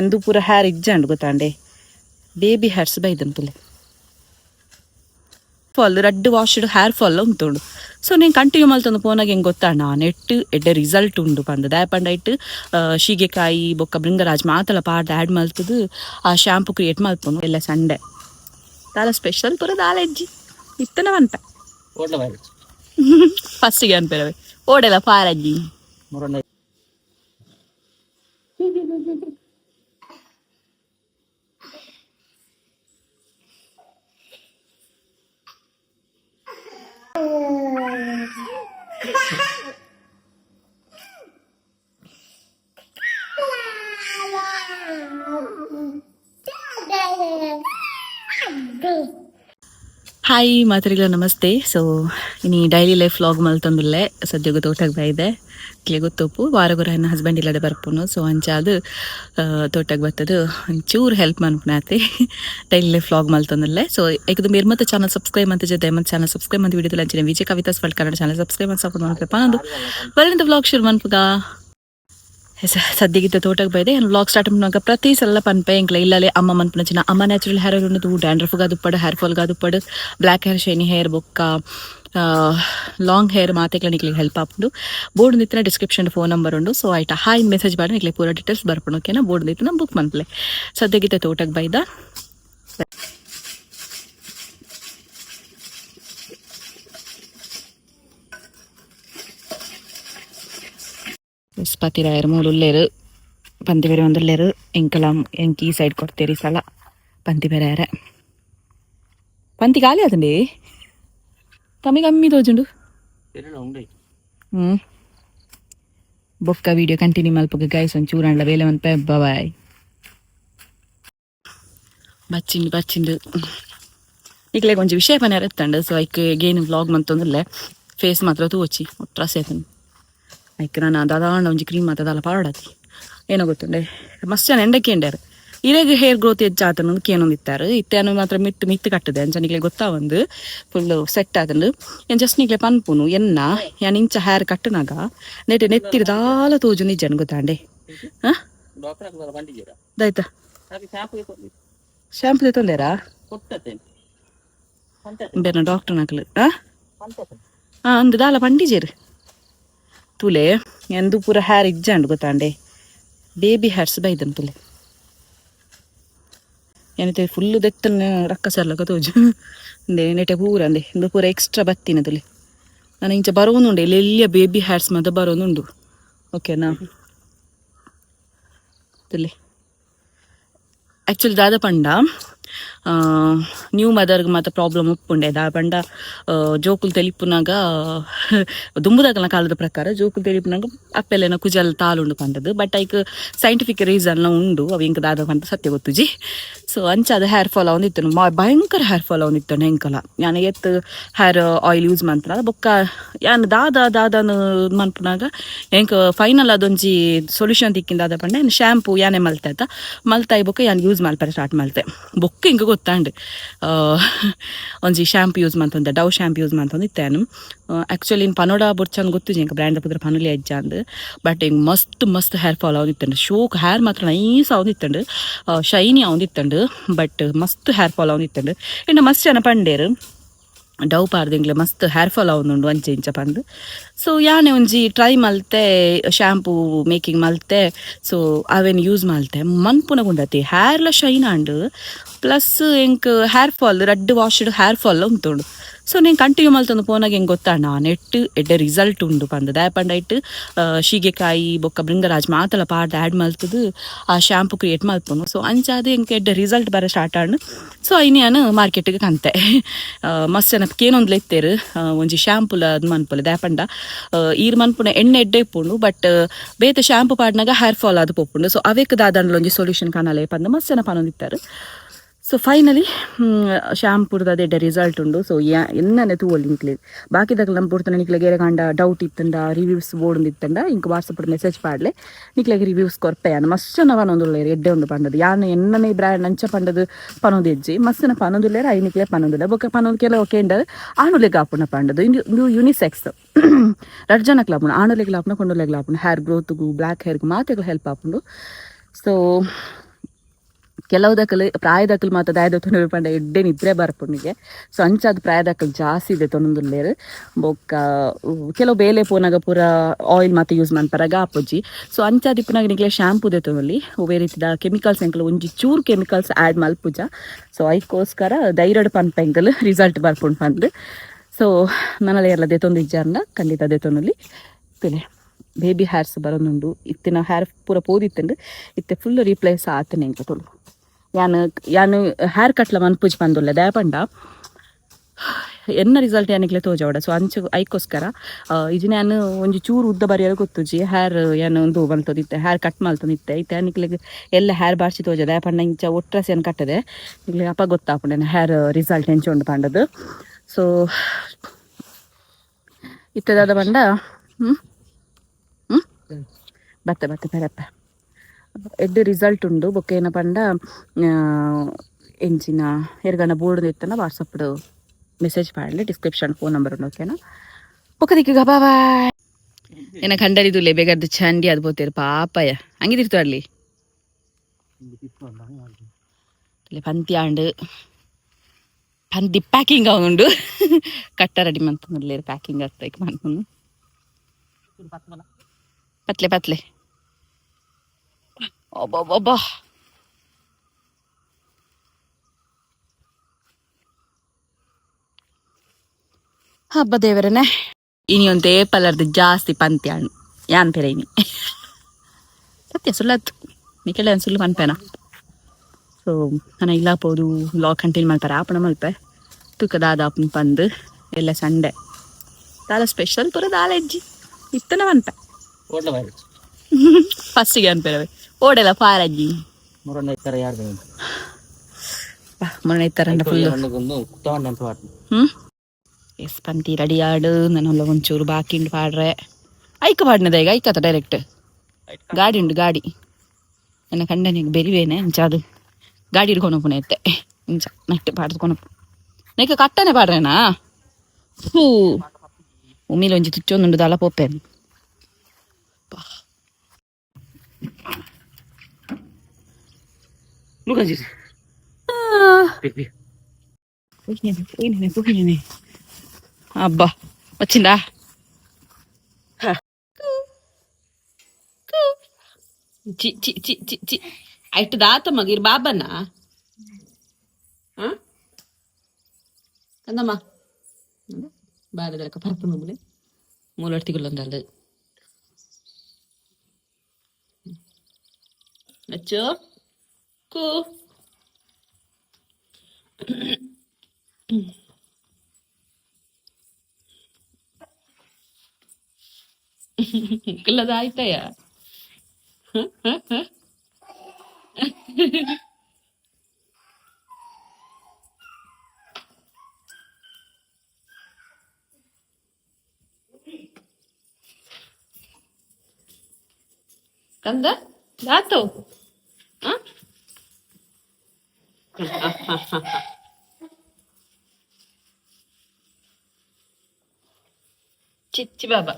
ಎಂದು ಪೂರ hair ಇಜ್ಜಂಡು ಗೊತ್ತಾಂಡೆ baby hairs ಬೈದಂತುಲೆ fall ರಡ್ಡ್ ವಾಶ್ಡ್ ಹೇರ್ ಫಾಲ್ ಉಂಟುಂಡು. ಸೊ నేను ಕಂಟಿನ್ಯೂ ಮಲ್ತೊಂದು ಪೋನಾಗ ಹೆಂಗೆ ಗೊತ್ತಾಂಡ ನೆಟ್ ಎಡ್ಡೆ ರಿಸಲ್ಟ್ ಉಂಡು ಪಂದ ದಾಯಪಂಡ ಇಟ್ಟು ಶೀಗೆಕಾಯಿ ಬೊಕ್ಕ ಬೃಂಗರಾಜ್ ಮಾತಲ ಪಾಡ್ದು ಆ್ಯಡ್ ಮಲ್ತದು ಆ ಶ್ಯಾಂಪು ಕ್ರಿಯೇಟ್ ಮಲ್ಪೊಂಡು ಎಲ್ಲ ಸಂಡೆ ದಾಲ ಸ್ಪೆಷಲ್ ಪೂರ ದಾಲ ಎಜ್ಜಿ ಇತ್ತನ ಬಂತ ಫಸ್ಟಿಗೆ ಅನ್ಪೇರವೆ ಓಡೆಲ್ಲ ಪಾರಜ್ಜಿ ಹಾಯ್ ಮಾತ್ರಿಗಳ ನಮಸ್ತೆ. ಸೊ ಇನ್ನು ಡೈಲಿ ಲೈಫ್ ವ್ಲಾಗ್ ಮಲ್ತೊಂದುಲ್ಲೆ ಸದ್ಯಗೂ ತೋಟಕ್ಕೆ ಬೈದೆ ಇಟ್ಲೆ ಗೊತ್ತೊಪ್ಪು ವಾರಗೊರ ನನ್ನ ಹಸ್ಬೆಂಡ್ ಇಲ್ಲದೆ ಬರ್ಪುನು. ಸೊ ಅಂಚಾದು ತೋಟಕ್ಕೆ ಬರ್ತದು ಒಂಚೂರು ಹೆಲ್ಪ್ ಮನ್ಪುನಾತೆ ಡೈಲಿ ಲೈಫ್ ವ್ಲಾಗ್ ಮಲ್ತೊಂದುಲ್ಲೆ. ಸೊ ಏಕದು ಮೇರ್ ಮತ್ತೆ ಚಾನಲ್ ಸಬ್ಸ್ಕ್ರೈಬ್ ಅಂತ ಜೊತೆ ಮತ್ತೆ ಚಾನಲ್ ಸಬ್ಸ್ಕ್ರೈಬ್ ಅಂತ ವಿಡಿಯೋದಲ್ಲಿ ಅಂಚಿನ Vijay Kavitha's world Kannada channel subscribe ಅಂತ ಸಪೋರ್ಟ್ ಮಾಡ್ಬೇಕು ಅನ್ನೋದು ಬರೀಂದ ವ್ಲಾಗ್ ಶುರು ಮನ್ಪುಗ ಸದ್ಯಗಿದ್ದ ತೋಟಕ್ಕೆ ಬೈದೆ ಏನು ವ್ಲಾಗ್ ಸ್ಟಾರ್ಟ್ ಮಾಡುವಾಗ ಪ್ರತಿ ಸಲ ಪನ್ಪೆ ಇಂಕ್ಲ ಇಲ್ಲೇ ಅಮ್ಮ ಮನ್ಪುನ ಚಿನ್ನ ಅಮ್ಮ ನ್ಯಾಚುರಲ್ ಹೇರ್ ಆಯಿಲ್ ಉಂಟು ಡ್ಯಾಂಡ್ರಫ್ಗೆ ದುಪ್ಪಡು ಹೇರ್ ಫಾಲ್ಗೆ ದುಪ್ಪಡು ಬ್ಲ್ಯಾಕ್ ಹೇರ್ ಶೈನಿ ಹೇರ್ ಬೊಕ್ಕ ಲಾಂಗ್ ಹೇರ್ ಮಾತೆಗ್ಲ ನಿಕ್ಲಿಗೆ ಹೆಲ್ಪ್ ಆಪುಂಡು. ಬೋರ್ಡ್ ನಿತ್ತಿನ ಡಿಸ್ಕ್ರಿಪ್ಷನ್ ಫೋನ್ ನಂಬರ್ ಉಂಡು. ಸೊ ಆಯ್ತಾ ಹಾಯ್ ಮೆಸೇಜ್ ಮಾಡಿ ನಿಕ್ಲೆ ಪೂರ ಡೀಟೇಲ್ಸ್ ಬರ್ಪುಂಡು ಓಕೆನಾ. ಬೋರ್ಡ್ ನಿತ್ತಿನ ಬುಕ್ ಮನ್ಪ್ಲೆ ಸದ್ಯಗಿದ್ದ ತೋಟಕ್ಕೆ ಬೈದ ಪತಿರಾಯರು ಮೂರುಲ್ಲೇರು ಪಂತಿ ಬೇರೆ ಒಂದುಲ್ಲೇರು ಎಂಕಲ ಎಂಕಿ ಈ ಸೈಡ್ ಕೊಡ್ತೀರಿ ಸಲ ಪಂತಿ ಬೇರೆ ಯಾರ ಪಂತಿ ಖಾಲಿ ಆತಂಡಿ ತಮಗೆ ಕಮ್ಮಿ ತೋಜುಂಡು ಬೊಕ್ಕ ವಿಡಿಯೋ ಕಂಟಿನ್ಯೂ ಮಲ್ಪಗ ಗೈಸ್ ಒಂಚೂರು ಅಂಡ್ಲ ಬೇಲೆ ಮನ್ಪೆ ಬಾಯ್ ಬಚ್ಚಿಂಡು ಈಗಲೇ ಕೊಂಚ ವಿಷಯ ಪನ ಇರುತ್ತಂಡು. ಸೊ ಐಕ್ ಗೇನು ವ್ಲಾಗ್ ಮಂತೊಂದುಲ್ಲೆ ಫೇಸ್ ಮಾತ್ರ ತೂಚಿ ಒಟ್ರ ಸೇತನು ಐಕ್ ನಾನು ದಾದಾಂಡ ಒಂಜಿ ಕ್ರೀಮ್ ಮಾತದಲ್ಲ ಪಾಡತಿ ಏನೋ ಗೊತ್ತುಂಡೆ ಮಸ್ತ್ ಜನ ಎಂಡಕ್ಕೇಂಡ್ಯಾರು ಇರೆಗ್ ಹೇರ್ ಗ್ರೋತ್ ಹೆಚ್ಚಾತನು ಕೇನೊಂದಿತ್ತಾರೆ ಇತ್ತೇನು ಮಾತ್ರ ಮಿತ್ತು ಕಟ್ಟದೆ ಅಂಚ ನಿಕ್ಲೆ ಗೊತ್ತಾ ಒಂದು ಫುಲ್ ಸೆಟ್ ಆತಂಡು ಏನು ಜಸ್ಟ್ ನಿಕ್ಲೆ ಪನ್ಪುನು ಎನ್ನ ಯಾನ್ ಇಂಚ ಹೇರ್ ಕಟ್ಟನಾಗ ನೆಟ್ಟೆ ನೆತ್ತಿರ ದಾಲ ತೋಜು ನಿಜನ್ ಗೊತ್ತಾಂಡೆ ಹಾಂ ದಾಯ್ತಾ ಶಾಂಪು ತೊಂದೇರಾ ಬೇರೆ ಡಾಕ್ಟರ್ ನಾಕಲು ಹಾಂ ಒಂದು ದಾಲ ಪಂಡಿಜೇರು ತುಲೆ ಎಂದು ಪೂರ ಹೇರ್ ಇಜ್ಜಂಡು ಗೊತ್ತಾಂಡೆ ಬೇಬಿ ಹೇರ್ಸ್ ಬೈದಂತುಲೆ ಏನೈತೆ ಫುಲ್ಲು ದೆತ್ತನ ರಕ್ಕ ಸರ್ಲಕ ತೋಜು ಅಂದೆ ನೆಟೆ ಪೂರ ಅಂದೆ ಇಂದು ಪೂರ ಎಕ್ಸ್ಟ್ರಾ ಬತ್ತಿನ ತುಲೆ ನಾನು ಇಂಚ ಬರೋನುಂಡೆ ಎಲ್ಲಿಯ ಬೇಬಿ ಹೇರ್ಸ್ ಮಾತ್ರ ಬರೋನುಂಡು ಓಕೆನಾ. ತುಲೆ ಆ್ಯಕ್ಚುಲಿ ದಾದ ಪಂಡ ನ್ಯೂ ಮದರ್ಗೆ ಮಾತ್ರ ಪ್ರಾಬ್ಲಮ್ ಉಪ್ಪುಂಡೆ ದಾ ಪಂಡ ಜೋಕುಲು ತೆಲಿಪುನಾಗ ದುಂಬುದಾಗಲ ಕಾಲದ ಪ್ರಕಾರ ಜೋಕುಲು ತೆಲಿಪುನಾಗ ಅಪ್ಪೆಲ್ಲೆನ ಕುಜಲ್ ತಾಲುಂಡು ಪಂಡದು ಬಟ್ ಐಕ್ ಸೈಂಟಿಫಿಕ್ ರೀಸನ್ಲ ಉಂಡು ಅವು ಇಂಕ ದಾದ ಪಂಡ ಸತ್ಯ ಗೊತ್ತುಜಿ. ಸೊ ಅಂಚಾದ ಹೇರ್ ಫಾಲ್ ಅವನಿತ್ತು ಭಯಂಕರ ಹೇರ್ ಫಾಲ್ ಅವನಿತ್ತು ಹೆಂಕಲ ಯಾನ ಎತ್ತು ಹೇರ್ ಆಯಿಲ್ ಯೂಸ್ ಮಾಡ್ತಾರ ಬೊಕ್ಕ ಯಾನ್ ದಾದನು ಮನ್ಪುನಾಗ ಹೆಂಕ ಫೈನಲ್ ಅದೊಂಜಿ ಸೊಲ್ಯೂಷನ್ ತಿಕ್ಕಿಂದ ದಾದ ಪಂಡ ಏನು ಶ್ಯಾಂಪು ಯಾನೆ ಮಲ್ತಾಯ್ತ ಮಲ್ತಾಯಿ ಬೊಕ್ಕ ಯಾನ್ ಯೂಸ್ ಮಲ್ಪರೆ ಸ್ಟಾರ್ಟ್ ಮಲ್ತೆ ಬೊಕ್ಕ ಹಿಂಗೆ ಗೊತ್ತಾಂಡು ಒಂಜಿ ಶ್ಯಾಂಪು ಯೂಸ್ ಮಾಡ್ತಂದೆ ಡವ್ ಶ್ಯಾಂಪು ಯೂಸ್ ಮಾಡ್ತಂದು ಇತ್ತೇನು ಆ್ಯಕ್ಚುಲಿ ಇನ್ನು ಪನೋಡ ಬೊರ್ಚಂದು ಗೊತ್ತು ಇಂಕ ಬ್ರ್ಯಾಂಡ್ ಪುದ್ರ ಪನುಲಿ ಅಜ್ಜ ಅಂದು ಬಟ್ ಹಿಂಗೆ ಮಸ್ತ್ ಹೇರ್ ಫಾಲ್ ಅವನಿತ್ತಂಡು ಶೋಕ್ ಹೇರ್ ಮಾತ್ರ ನೈಸ್ ಅವನಿತ್ತಂಡು ಶೈನಿ ಅವನಿತ್ತಂಡು ಬಟ್ ಮಸ್ತ್ ಹೇರ್ ಫಾಲ್ ಅವನಿತ್ತಂಡು ಇನ್ನು ಮಸ್ತ್ ಜನ ಪಂಡೇರು ಡವ್ ಪಾರ್ದಿಂಗ್ಲೆ ಮಸ್ತ್ ಹೇರ್ ಫಾಲ್ ಅವನುಂಡು ಅಂಚೆ ಇಂಚ ಪಂದು. ಸೊ ಯಾನೆ ಒಂಜಿ ಟ್ರೈ ಮಲ್ತೆ ಶ್ಯಾಂಪೂ ಮೇಕಿಂಗ್ ಮಲ್ತೆ ಸೊ ಅವೇನು ಯೂಸ್ ಮಲ್ತೆ ಮನ್ಪುನ ಗುಂಡತಿ ಹೇರ್ಲ ಶೈನ್ ಆಂಡು ಪ್ಲಸ್ ಎಂಕ್ ಹೇರ್ ಫಾಲ್ ರಡ್ಡ್ ವಾಶ್ಡ್ ಹೇರ್ ಫಾಲ್ ಉಂಟುಂಡು. ಸೊ నేను ಕಂಟಿನ್ಯೂ ಮಲ್ತೊಂದು ಪೋನಾಗ ಹೆಂಗೆ ಗೊತ್ತಾಂಡ ನೆಟ್ ಎಡ್ಡೆ ರಿಸಲ್ಟ್ ಉಂಡು ಪಂದ ದಾಯಪಂಡ ಇಟ್ಟು ಶೀಗೆಕಾಯಿ ಬೊಕ್ಕ ಬೃಂಗರಾಜ್ ಮಾತಲ ಪಾಡ್ದು ಆ್ಯಡ್ ಮಲ್ತದು ಆ ಶ್ಯಾಂಪು ಕ್ರಿಯೇಟ್ ಮಲ್ಪುನು. ಸೊ ಅಂಚಾದ ಹೆಂಗೆ ಎಡ್ಡೆ ರಿಸಲ್ಟ್ ಬರ ಸ್ಟಾರ್ಟ್ ಆಂಡು ಸೊ ಐನಿಯಾನು ಮಾರ್ಕೆಟಿಗೆ ಕಂತೆ ಮಸ್ತ್ ಜನ ಕೇನೊಂದು ಎತ್ತೇರು ಒಂಜಿ ಶ್ಯಾಂಪುಲ ಅದು ಮನ್ಪುಲೆ ದಾಯಪಂಡ ಈರ್ ಮನ್ಪುನ ಎಣ್ಣೆ ಎಡ್ಡೆ ಇಪ್ಪುಂಡು ಬಟ್ ಬೇತೆ ಶ್ಯಾಂಪು ಪಾಡ್ನಾಗ ಹೇರ್ ಫಾಲ್ ಅದು ಪೊಪ್ಪುಂಡು. ಸೊ ಅವೇಕ್ ದಾದಂಡ್ಲ ಒಂಜಿ ಸೊಲ್ಯೂಷನ್ ಕಾಣಲೆ ಪಂದ ಮಸ್ತ್ ಜನ ಪನೊಂದಿತ್ತಾರೆ. ಸೊ ಫೈನಲಿ ಶ್ಯಾಂಪುರ್ದು ಅದೇ ರಿಸಲ್ಟ್ ಉಂಡು. ಸೊ ಎನ್ನನೆ ತೂವಲ್ಲಿ ನಿಕ್ಲೆ ಬಾಕಿದಾಗ ನಮ್ಮ ಪುಡ್ತಾನೆ ನಿಕ್ಲೆಗೆ ಕಾಂಡ ಡೌಟ್ ಇತ್ತಂಡ ರಿವ್ಯೂಸ್ ಬೋರ್ಡ್ ಇತ್ತಂಡ ಇಂಕ ವಾಟ್ಸಪ್ ಮೆಸೇಜ್ ಪಾಡ್ಲೆ ನಿಕ್ಲೆಗೆ ರಿವ್ಯೂಸ್ ಕೊರ್ಪೆಯಾನ ಮಸ್ತ್ ಜನ ಪನೊಂದುಲ್ಲೇರು ಎಡ್ಡೆ ಉಂಡು ಪಂಡದು ಯಾನು ಎನ್ನನೆ ಬ್ರ್ಯಾಂಡ್ ಅಂಚ ಪಂಡದು ಪನೊಂದು ಎಜ್ಜಿ ಮಸ್ತಿನ ಪನೊಂದುಲ್ಲೇರು ಐ ನಿಕ್ಲೆ ಪನೊಂದುಲ್ಲ ಬೊಕ್ಕ ಪನೊಂದು ಕೆಲವು ಕೇಂಡದು ಆಣುಲೆಗ್ ಆಪುಣ ಪಂಡದು ಇಂದು ಯುನಿಸೆಕ್ಸ್ ರಡ್ ಜನಕ್ಲ ಆಪುಣ ಆಣುಲೆಗ್ಲ ಆಪುಣ ಕೊಂಡುಲೆಗ್ಲ ಆಪುಣ ಹೇರ್ ಗ್ರೋತ್ಗೂ ಬ್ಲ್ಯಾಕ್ ಹೇರ್ಗೂ ಮಾತೆಗೂ ಹೆಲ್ಪ್ ಆಪುಂಡು. ಸೊ ಕೆಲವುದಕ್ಕಲು ಪ್ರಾಯದಕ್ಕಲು ಮಾತ್ರ ದಾಯದ ತೊಂದರೆ ಪಂಡ ಎಡ್ಡೆ ನಿದ್ರೆ ಬರ್ಪುನಿಗೆ. ಸೊ ಅಂಚಾದ ಪ್ರಾಯದಕ್ಕಲು ಜಾಸ್ತಿ ಇದೆ ತೊಂದರ್ಲೇರು. ಬೊಕ್ಕ ಕೆಲವು ಬೇಲೆ ಪೋನಾಗ ಪೂರ ಆಯಿಲ್ ಮಾತ್ರ ಯೂಸ್ ಮಾಡ್ಪಾರಾಗ ಆಪುಜಿ. ಸೊ ಅಂಚಾದ ಇಪ್ಪನಾಗ ನಿಕ್ಲೆ ಶಾಂಪೂ ದೆತ್ತೊಂದುಲ್ಲಿ ಒವ್ವೇ ರೀತಿದ ಕೆಮಿಕಲ್ಸ್ ಎಂಕಲು ಒಂಜಿ ಚೂರು ಕೆಮಿಕಲ್ಸ್ ಆ್ಯಡ್ ಮಲ್ಪುಜ. ಸೊ ಅದಕ್ಕೋಸ್ಕರ ಧೈರ್ಯಡ್ ಪನ್ಪೆಂಕಲ್ ರಿಸಲ್ಟ್ ಬರ್ಪುಂಡು ಪಂದ್. ಸೊ ನನಲೆ ಎಲ್ಲ ದೆತ್ತೊಂದು ಇಜ್ಜಾರ್ನ ಖಂಡಿತ ದೆತ್ತೊಂದುಲ್ಲಿ ಪಿಲೆ ಬೇಬಿ ಹೇರ್ಸ್ ಬರೋದುಂಡು. ಇತ್ತಿನ ಹೇರ್ ಪೂರ ಪೋದಿತ್ತಂಡು ಇತ್ತೆ ಫುಲ್ ರೀಪ್ಲೇಸ್ ಆತನೆ ಇಂಕ ತೊಲು ಯಾನು ಹೇರ್ ಕಟ್ಲ ಮನ್ಪುಜಿ ಪಂದುಲ್ಲೆ ದಯಪಂಡ ಎನ್ನ ರಿಸಲ್ಟ್ ಯಾನಿಕ್ಲೆ ತೋಜವಡ. ಸೊ ಅಂಚು ಐಕೋಸ್ಕರ ಇಜಿನ ಯಾನು ಒಂಜಿ ಚೂರು ಉದ್ದ ಬರಿಯಾರ ಗೊತ್ತುಜಿ ಹೇರ್ ಯಾನು ಒಂದು ಬಂತದಿತ್ತೆ ಹೇರ್ ಕಟ್ ಮಲ್ತೊಂದಿತ್ತೆ ಇತ್ತೆ ಯಾನಿಕ್ಲೆಗ್ ಎಲ್ಲ ಹೇರ್ ಬಾರ್ಸಿ ತೋಜ ದಯಪಂಡ ಇಂಚ ಒಟ್ರಸಿ ಏನು ಕಟ್ಟದೆ ಇಕ್ಲೆ ಅಪ್ಪ ಗೊತ್ತಾಪುಂಡೆ ಹೇರ್ ರಿಸಲ್ಟ್ ಹೆಂಚೊಂಡು ಪಂಡದು. ಸೊ ಇತ್ತದಾದ ಪಂಡ ಬತ್ತೆ ಪೆರಪ್ಪ ಎಡ್ಡೆ ರಿಸಲ್ಟ್ ಉಂಡು. ಬೊಕ್ಕ ಏನ ಪಂಡ ಎಂಚಿನ ಎರ್ಗನ ಬೋರ್ಡ್ ಇತ್ತನ ವಾಟ್ಸಪ್ ಮೆಸೇಜ್ ಪಾಡಲೆ ಡಿಸ್ಕ್ರಿಪ್ಷನ್ ಫೋನ್ ನಂಬರ್ ಉಂಡು ಓಕೆನಾ. ಬೊಕ್ಕ ದಿಕ್ಕ ಬಾಯ್ ಏನ ಕಂಡರಿದುಲ್ಲೆ ಬೇಗದ್ದು ಚಂಡಿ ಅದು ಬೋತೇರು ಪಾಪಯ ಹಂಗಿದಿರ್ತು ಅಲ್ಲಿ ಪಂತಿ ಆಂಡು ಪಂತಿ ಪ್ಯಾಕಿಂಗ್ ಉಂಡು ಕಟ್ಟ ರೆಡಿ ಮಂತ ಪ್ಯಾಕಿಂಗ್ ಆಗ್ತೈಕ್ ಮಾಡ್ಕೊಂಡು ಪತ್ಲೆ ಪತ್ಲೆ ಒಬ್ಬೊಬ್ಬೊಬ್ಬ ಹಬ್ಬ ದೇವರನೆ ಇನಿ ಒಂದೇ ಪಲರ್ದು ಜಾಸ್ತಿ ಪಂತಿ ಹಣ್ಣು ಯಾನ್ ಪೆರ ಇನಿ ಸತ್ಯ ಸುಳ್ಳತ್ತು ನಿಕೆಲ್ಲ ಸುಳ್ಳು ಪನ್ಪೇನ. ಸೊ ನಾನು ಇಲ್ಲ ಪೋದು ಲಾಗ್ ಕಂಟಿನ್ಯೂ ಮಾಡ್ತಾರೆ ಆಪಣ ಮಲ್ಪೆ ತೂಕ ದಾದಾಪನ್ ಪಂದು ಎಲ್ಲ ಸಂಡೆ ದಾಲ ಸ್ಪೆಷಲ್ ಪೂರ ದಾಲ ಇಜ್ಜಿ ಇತ್ತನ ಪನ್ಪೆ ಫಸ್ಟಿಗೆ ಅನ್ಪೇರವೆ ಓಡೆಲ್ಲ ಪಾರಜ್ಜಿ ಮೊನ್ನೆ ಇತ್ತಾರಂಡ ಫುಲ್ ಎಸ್ ಪಂತಿ ರೆಡಿ ಆಡು ನಾನು ಒಂಚೂರು ಬಾಕಿಂಡು ಪಾಡ್ರೆ ಐಕ ಪಾಡ್ನದ ಈಗ ಐಕತ್ತ ಡೈರೆಕ್ಟ್ ಗಾಡಿ ಉಂಡು ಗಾಡಿ ನನ್ನ ಕಂಡನಿಗೆ ಬೆರಿವೇನೆ ಇಂಚ ಅದು ಗಾಡಿ ಹಿಡ್ಕೊಂಡು ಪುಣೆ ಎತ್ತೆ ಇಂಚ ನೆಟ್ಟು ಪಾಡ್ದುಕೊಂಡು ನೆಕ್ಕ ಕಟ್ಟನೆ ಪಾಡ್ರೇನಾ ಹೂ ಉಮ್ಮಿಲ ಒಂಜಿ ತುಚ್ಚೊಂದುಂಡು ದಾಲ ಪೋಪೇನು అబ్బా వచ్చిందా చి చి చి చి చి అటు దాతమ్మ గిరి బాబన్నా అందమ్మా బాగా దొరక పరపు నువ్వులే మూలొట్టిగుళ్ళందాలు అచ్చో కూ ಇಲ್ಲದಾಯ್ತಯ್ಯ ಕಂದ ದಾತು ಚಿಚ್ಚಿ ಬಾಬಾ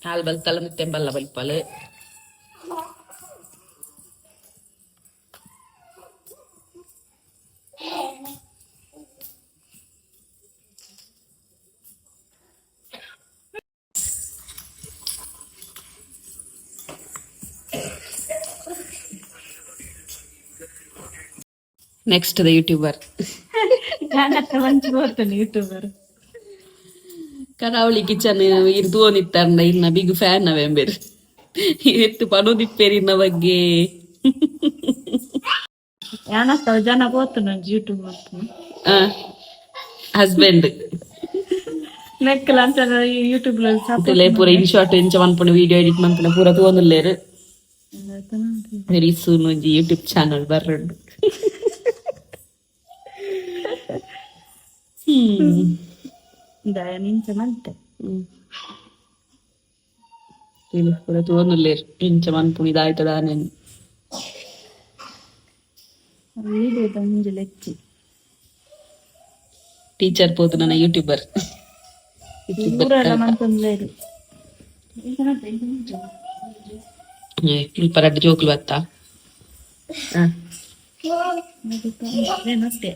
ಹಾಲು ಬಲ್ತಲ್ಲ ಮುತ್ತೆಂಬಲ್ಲ ಬಲ್ಪಲ್ ನೆಕ್ಸ್ಟ್ ದ ಯೂಟ್ಯೂಬರ್ ಮಂచి ಬರ್ತಾನೆ ಯೂಟ್ಯೂಬರ್ ಕರಾವಳಿ ಕಿಚನ್ ಇರ್ದು ನಿತ್ತಂಡ ಇನ್ನ ಬಿಗ್ ಫ್ಯಾನ್ ನವೆಂಬರ್ ಎತ್ತು ಪನೋದಿಪ್ಪೇರಿ ಇನ್ನ ಬಗ್ಗೆ ಯಾನತ್ತ ಜನ ಹೋಗ್ತಾನ ಯೂಟ್ಯೂಬ್ ಮಾಡ್ತಾನೆ ಹಸ್ಬೆಂಡ್ ನೆಕ್ಕಲ ಅಂತ ಯೂಟ್ಯೂಬ್ ಪೂರ ಇನ್ ಶಾರ್ಟ್ ಇಂಚ ಮನ್ಪುಣ ವಿಡಿಯೋ ಎಡಿಟ್ ಮನ್ಪುಣ ಪೂರ ತೋನುಲ್ಲೇರು ವೆರಿ ಸೂನ್ ಒಂಜಿ ಯೂಟ್ಯೂಬ್ ಚಾನಲ್ ಬರ್ರಡು ನಿಂಚ ಮಂತೆ ಪೂರ ತೋನುಲ್ಲೇರು ಇಂಚ ಮನ್ಪುಣ ಇದಾಯ್ತದ ಆನೇನು ವಿಡಿಯೋದ ಮುಂಜೆ ಲೆಚ್ಚಿ ಟೀಚರ್ ಪೋತು ನನ್ನ ಯೂಟ್ಯೂಬರ್ ಊರೆಲ್ಲ ಮಂತಂದ್ಲೇರು ಸ್ವಲ್ಪ ರಡ್ಡು ಜೋಕ್ಲು ಬತ್ತಾ ಮತ್ತೆ